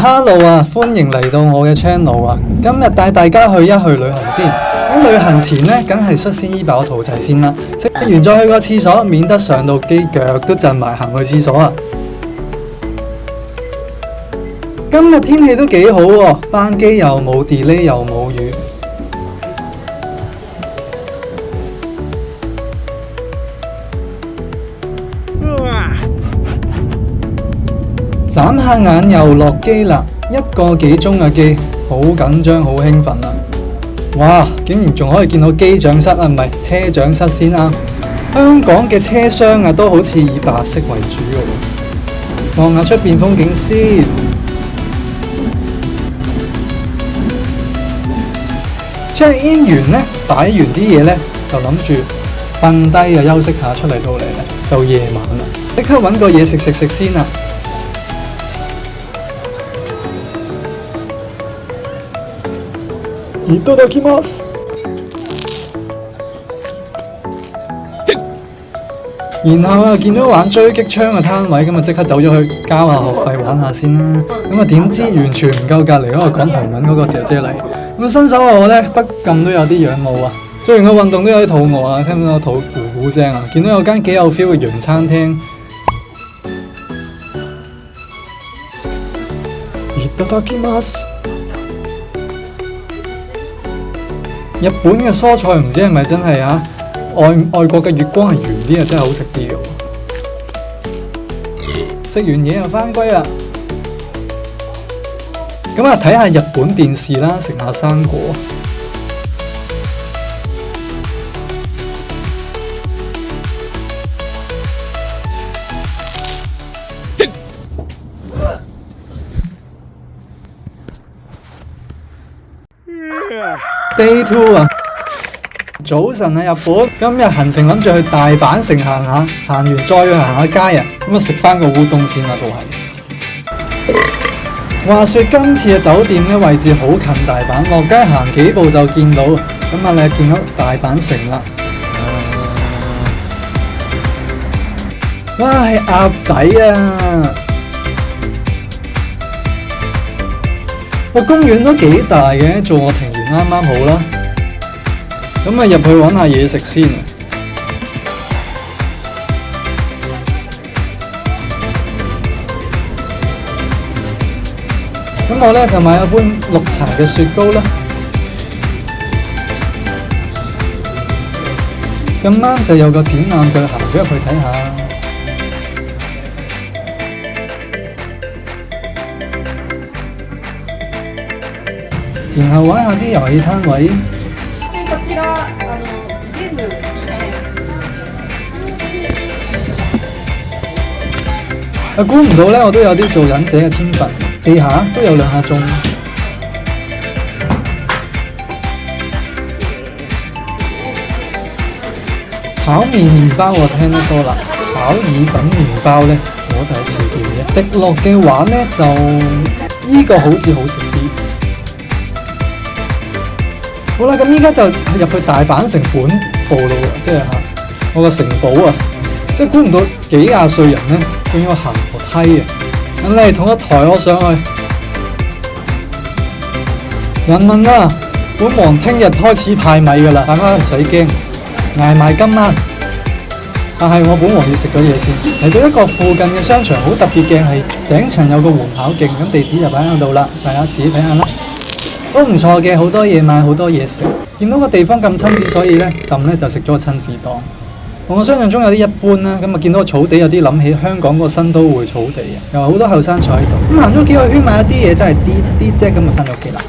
Hello 啊，歡迎嚟到我嘅 channel 啊！今日帶大家去旅行先。咁旅行前呢，梗係率先醫飽肚齊先啦。食完再去個廁所，免得上到機腳都震埋行去廁所啊！今日天氣都幾好喎，班機又冇 delay 又冇雨。眨下眼又落機啦，1個幾鐘嘅機，好緊張，好興奮啊！哇，竟然仲可以見到機長室啊，唔係車長室先啱。香港嘅車廂啊，都好似以白色為主嘅喎。望下出邊風景先。check in 完呢，擺完啲嘢呢，就諗住瞓低啊，休息下。出嚟到嚟呢，就夜晚啦，即刻揾個嘢食先啦。いただきます。然後啊，見到玩狙擊槍嘅攤位，咁啊即刻走咗去交下學費玩下先啦。咁啊點知完全唔夠隔離嗰個講韓文嗰個姐姐嚟。咁新手我呢，不禁都有啲仰慕啊。做完個運動都有啲肚餓啊，聽到個肚咕咕聲啊。見到有間幾有 feel 嘅洋餐廳。いただきます。日本嘅蔬菜唔知係咪真係啊？外國嘅月光係圓啲啊，真係好食啲嘅喎。食完嘢就返歸啦。咁啊，睇下日本電視啦，食下生果。Day 2啊，早晨啊，日本。今日行程諗住去大阪城行下，行完再去行下街啊。咁啊，食翻個烏冬先啦，都係。話說今次嘅酒店咧位置好近大阪，落街行幾步就見到。咁啊，你見到大阪城啦。哇，係鴨仔啊！個公園都幾大嘅，做我庭園啱啱好啦。咁啊，入去揾下嘢食先。咁我呢，就買咗杯綠茶嘅雪糕啦。咁啱就有個展覽，就行咗入去睇下。然後玩下啲遊戲攤位。估唔到呢，我都有啲做忍者嘅天分，地下都有2下鐘。炒麵麵包我聽得多啦，炒意粉麵包呢，我第一次見嘅。直落嘅話呢，就依個好似好食啲。好啦，咁依家就入去大阪城本部咯，即係我個城堡啊！即係估唔到幾廿歲人呢，仲要行樓梯啊！咁嚟同我抬我上去。人民啊，本王聽日開始派米㗎啦，大家唔使驚，捱埋今晚。但係我本王要食咗嘢先。嚟到一個附近嘅商場，好特別嘅係頂層有個緩跑徑，咁地址就擺喺度啦，大家自己睇下啦。都唔錯嘅，好多嘢買，好多嘢食。見到個地方咁親子，所以呢，朕呢就食咗個親子檔。同我想象中有啲一般啦，咁啊見到個草地有啲諗起香港個新都會草地啊，又好多後生坐喺度。咁行咗幾個圈買一啲嘢，真係啲啫，咁就翻咗屋企啦。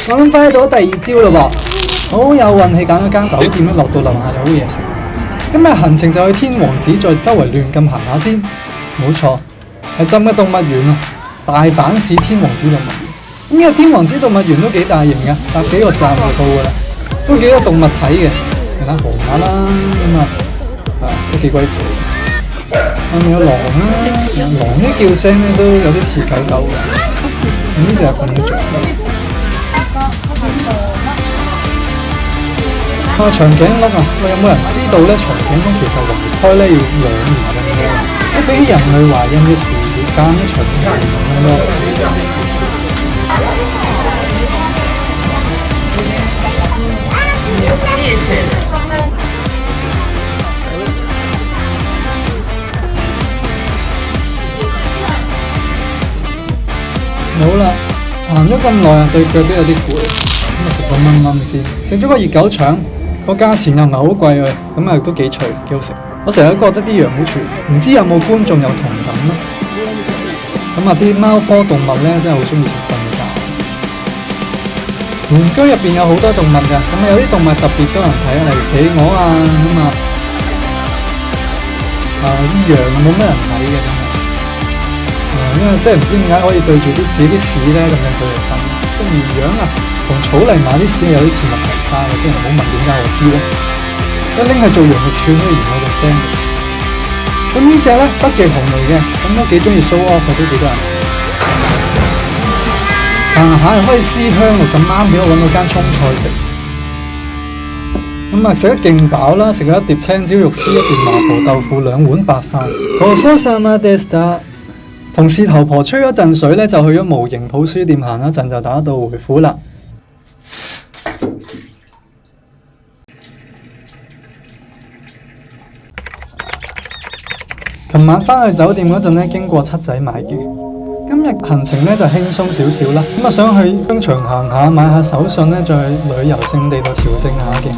我諗翻到第2朝嘞喎，好有運氣揀咗間酒店，落到樓下有好嘢食。今日行程就去天王寺，再周圍亂咁行下先。冇錯，係浸嘅動物園啊，大阪市天王寺動物園。咁呢個天王寺動物園都幾大型嘅，搭幾個站就到㗎啦，都幾多動物睇嘅。睇下河馬啦，咁都幾鬼肥。有狼啦，狼啲叫聲咧都有啲似狗狗嘅。咁呢就係瞓咗着。長頸鹿啊，喂，有冇人知道咧？長頸鹿其實懷胎咧要2年咁多，比起人類懷孕嘅時間咧長成咁多。冇啦，行咗咁耐啊，對腳都有啲攰，咁啊食個蚊蚊先，食咗個熱狗腸，個價錢又唔係好貴啊，咁啊都幾脆，幾好食。我成日都覺得啲羊好脆，唔知有冇觀眾有同感呢？咁啊啲貓科動物咧真係好中意食瞓覺。園區入邊有好多動物㗎，咁有啲動物特別多人睇，例如企鵝啊咁啊。啲羊冇咩人睇嘅真係，因為真係唔知點解可以對住自己啲屎咧咁樣對嚟瞓，即係綿羊啊同草泥馬啲屎有啲似麥提沙嘅，即係唔好問點解我知咧，一拎去做羊肉串都然後就聲。咁呢隻咧北極熊嚟嘅，咁都幾中意 show off 嘅，都幾多人。行下又可以思鄉喎，咁啱俾我揾到間葱菜食。咁啊食得勁飽啦，食咗一碟青椒肉絲，一碟麻婆豆腐，2碗白飯。我收曬嘛 Desta， 同事頭婆吹咗陣水咧，就去咗模型鋪書店行一陣，就打道回府啦。琴晚翻去酒店嗰陣咧，經過七仔買嘅。今日行程咧就輕鬆少少啦，咁啊想去商場行下，買下手信咧，再去旅遊勝地度朝聖下嘅。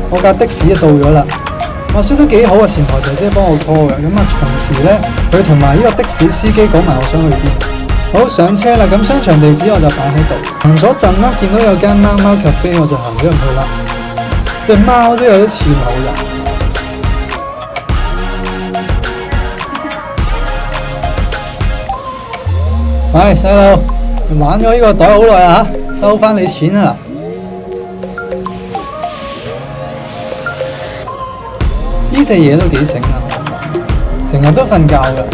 我架的士到咗啦，話說都幾好啊，前台姐姐幫我 call 嘅，咁啊同時咧佢同埋呢個的士司機講埋我想去邊。好，上車啦，咁商場地址我就擺喺度。行咗陣啦，見到有間貓貓 cafe， 我就行咗入去啦。隻貓都有啲似某人。喂，細路，你玩咗呢個袋好耐啊，收翻你錢啊！呢隻嘢都幾醒啊，成日都瞓覺㗎，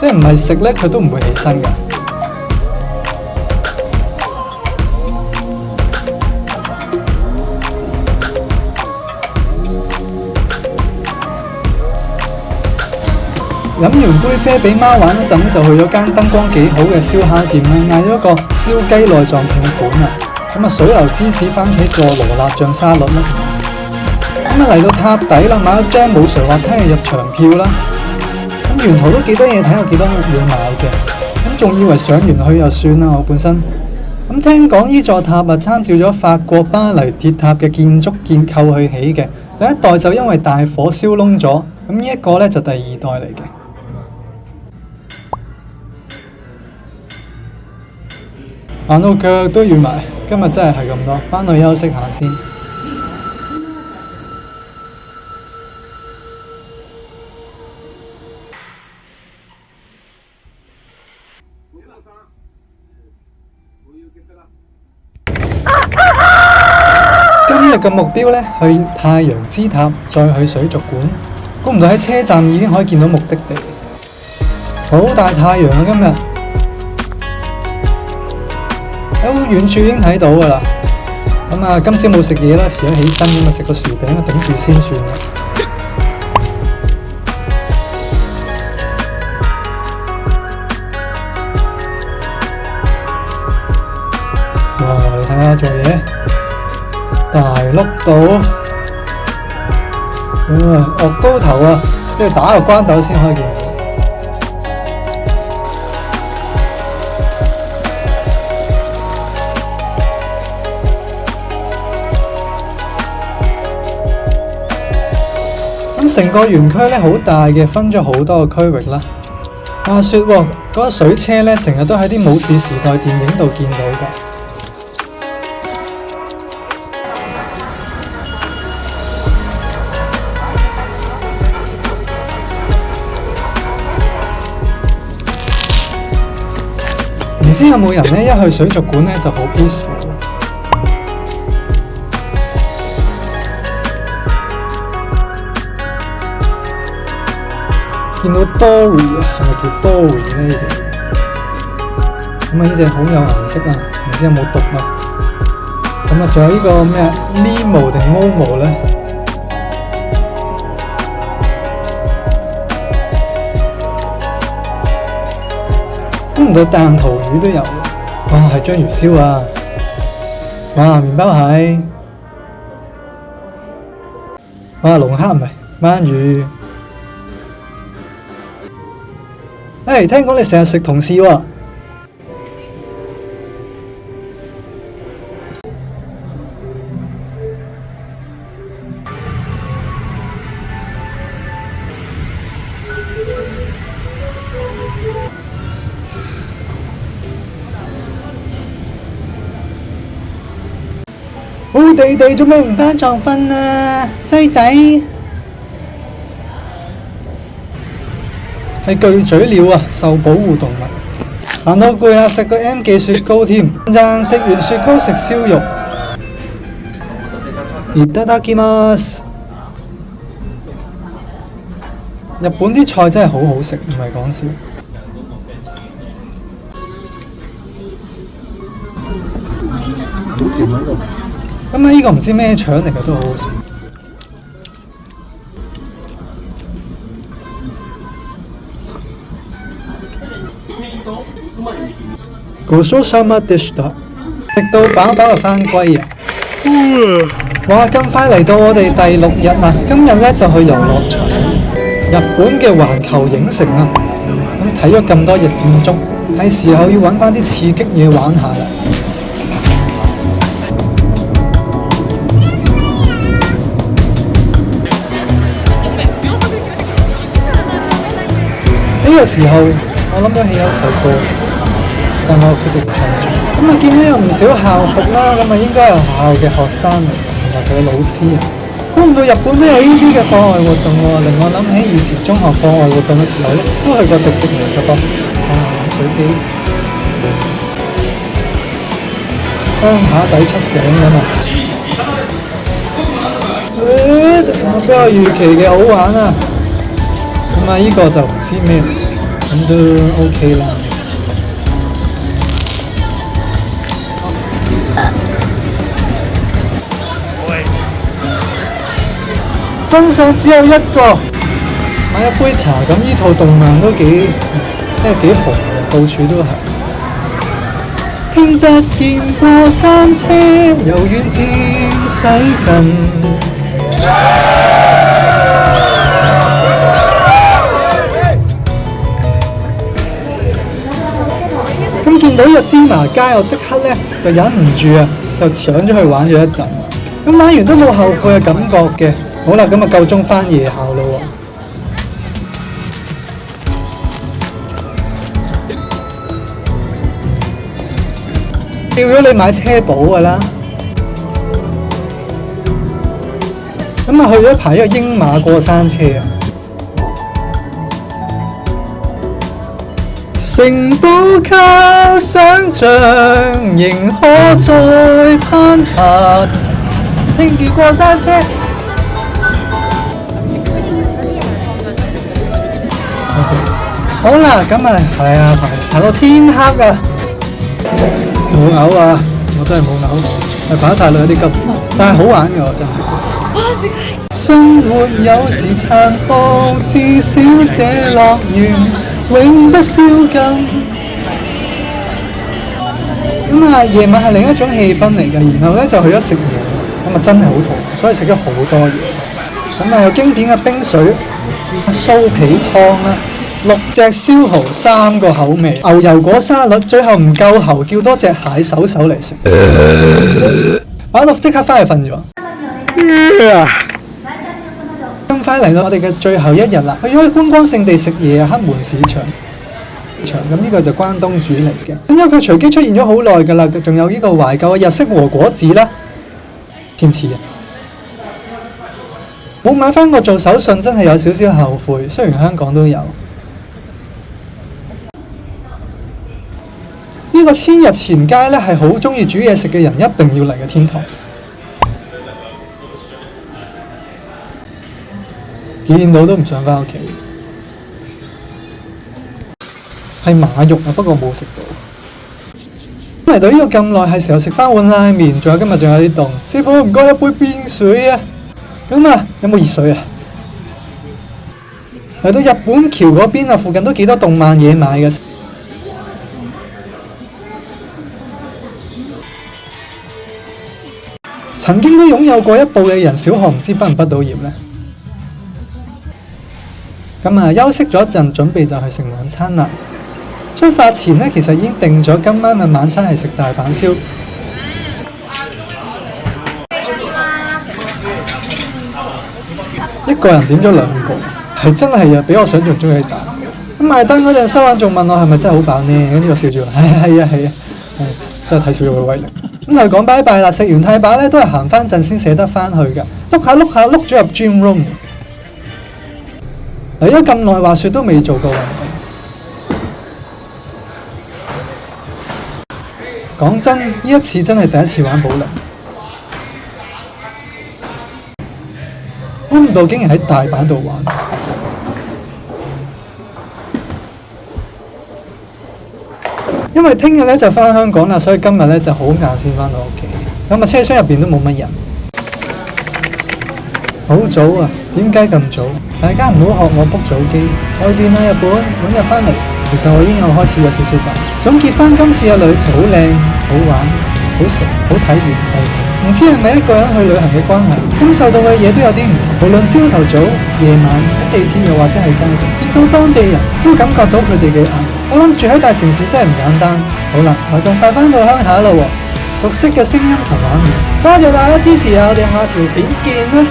即係唔係食咧佢都唔會起身㗎。飲完杯啡俾貓玩一陣咧，就去咗間燈光幾好嘅燒烤店啦，嗌咗個燒雞內臟拼盤啊，咁啊水牛芝士番茄佐羅辣醬沙律啦。咁啊嚟到塔底啦，買咗張冇誰話聽日入場票啦。咁沿途都幾多嘢睇，有幾多嘢買嘅。咁仲以為上完去就算啦，我本身。咁聽講呢座塔啊，參照咗法國巴黎鐵塔嘅建築結構去起嘅。第一代就因為大火燒燶咗，咁呢一個咧就第二代嚟嘅。行到腳都軟埋，今日真係咁多，返去休息下先。今日嘅目標呢，去太陽之塔，再去水族館。估唔到喺車站已經可以見到目的地，好大太陽啊！今日喺好遠處已經睇到㗎啦。咁啊，今朝冇食嘢啦，遲咗起身咁啊，食個薯餅啊頂住先算啦。哇！你睇下做嘢。大碌到，岳高頭啊，都要打個關斗先可以見到。咁成個園區咧好大嘅，分咗好多個區域啦。話說喎，嗰個水車咧成日都喺啲武士時代電影度見到㗎。唔知有冇人咧一去水族館咧就好 peaceful， 見到 Dory 啊，係咪叫 Dory 咧呢隻？咁啊呢隻好有顏色啊，唔知有冇毒啊？咁啊仲有呢個咩 Nemo 定 Momo 咧？估唔到彈塗魚都有，哇係章魚燒啊！哇，麵包蟹，哇，龍蝦唔係鰻魚。誒，聽講你成日食同事喎。好地地做咩唔返床瞓啊，衰仔！係巨嘴鳥啊，受保護動物。行到攰啦，食個 M 記雪糕添，陣食完雪糕食燒肉。いただきます。日本啲菜真係好好食，唔係講笑。好甜喺度。咁啊！呢個唔知咩腸嚟嘅都好好食。ごちそうさまでした。食到飽飽就返歸啊！哇！咁快嚟到我哋第6日啊！今日呢就去遊樂場，日本嘅環球影城啊！咁睇咗咁多日建築，係時候要揾翻啲刺激嘢玩下啦。呢個時候，我諗到起有首歌，但我決定唔唱住。咁啊，見到有唔少校服啦，咁啊應該係學校嘅學生嚟，同埋佢嘅老師啊。估唔到日本都有呢啲嘅課外活動喎，令我諗起以前中學課外活動嘅時候咧，都去過迪士尼嘅噃。啊，水機，鄉下仔出醒㗎嘛。比我預期嘅好玩啊！咁啊，呢個就唔知咩，咁都 OK 啦。真相只有一個，買一杯茶。咁呢套動漫都幾紅嘅，到處都係。聽得見過山車由遠漸駛近。咁見到呢個芝麻街，我即刻咧就忍唔住啊，就搶咗去玩咗一陣。咁玩完都冇後悔嘅感覺嘅。好啦，咁啊夠鐘返夜校啦喎。叫咗你買車保㗎啦。咁啊去咗排呢個英馬過山車啊。城堡靠想像，仍可再攀爬。聽見過山車。好啦，咁啊係啊，排到天黑啊，冇嘔啊，我真係冇嘔，係排得太耐有啲急，但係好玩嘅我真係。生活有時殘酷，至少這樂園永不宵禁。咁啊，夜晚係另一種氣氛嚟嘅，然後咧就去咗食嘢，咁啊真係好肚餓，所以食咗好多嘢。咁啊有經典嘅冰水、酥皮湯啦。6隻燒蠔3個口味，牛油果沙律，最後唔夠喉，叫多隻蟹手手嚟食。玩到即刻返去瞓咗。咁快嚟到我哋嘅最後一日啦，去咗觀光勝地食嘢啊，黑門市場。咁呢個就關東煮嚟嘅。咁因為佢隨機出現咗好耐㗎啦，仲有呢個懷舊嘅日式和果子啦，似唔似啊？冇買翻個做手信真係有少少後悔，雖然香港都有。呢個千日前街咧係好中意煮嘢食嘅人一定要嚟嘅天堂。見到都唔想翻屋企。係馬肉啊，不過冇食到。嚟到呢度咁耐，係時候食翻碗拉麵，仲有今日仲有啲凍。師傅唔該一杯冰水啊！咁啊，有冇熱水啊？嚟到日本橋嗰邊啊，附近都幾多動漫嘢買嘅。曾經都擁有過一部嘅人，小學唔知畢唔畢到業呢？咁啊，休息咗一陣，準備就係食晚餐啦。出發前呢，其實已經定咗今晚嘅晚餐係食大阪燒。一個人點咗2個，係真係啊，比我想象中嘅大。咁埋單嗰陣，收銀仲問我係咪真係好飽呢？跟住我笑住話：係啊，真係睇少咗佢威力。咁佢講拜拜啦，食完太飽咧，都係行翻陣先捨得翻去㗎。碌下碌咗入 gym room。嚟咗咁耐，話説都未做過運動。講真，呢一次真係第一次玩保齡。估唔到竟然喺大阪度玩。因為聽日咧就翻香港啦，所以今日咧就好晏先翻到屋企。咁啊，車廂入邊都冇乜人。好早啊！點解咁早？大家唔好學我 book 早機。外邊啊，日本揾日翻嚟，其實我已經有開始有少少煩。總結翻今次嘅旅程好靚、好玩、好食、好體驗。唔知係咪一個人去旅行嘅關係，感受到嘅嘢都有啲唔同。無論朝頭早、夜晚喺地鐵又或者係街度，見到當地人都感覺到佢哋嘅眼。我諗住喺大城市真係唔簡單。好啦，我咁快翻到鄉下啦喎，熟悉嘅聲音同畫面。多謝大家支持啊！我哋下條片見啦！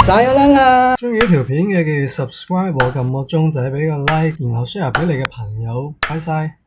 晒咗啦！中意呢條片嘅記住 subscribe 我，撳個鐘仔俾個 like，然後 share 俾你嘅朋友。拜晒！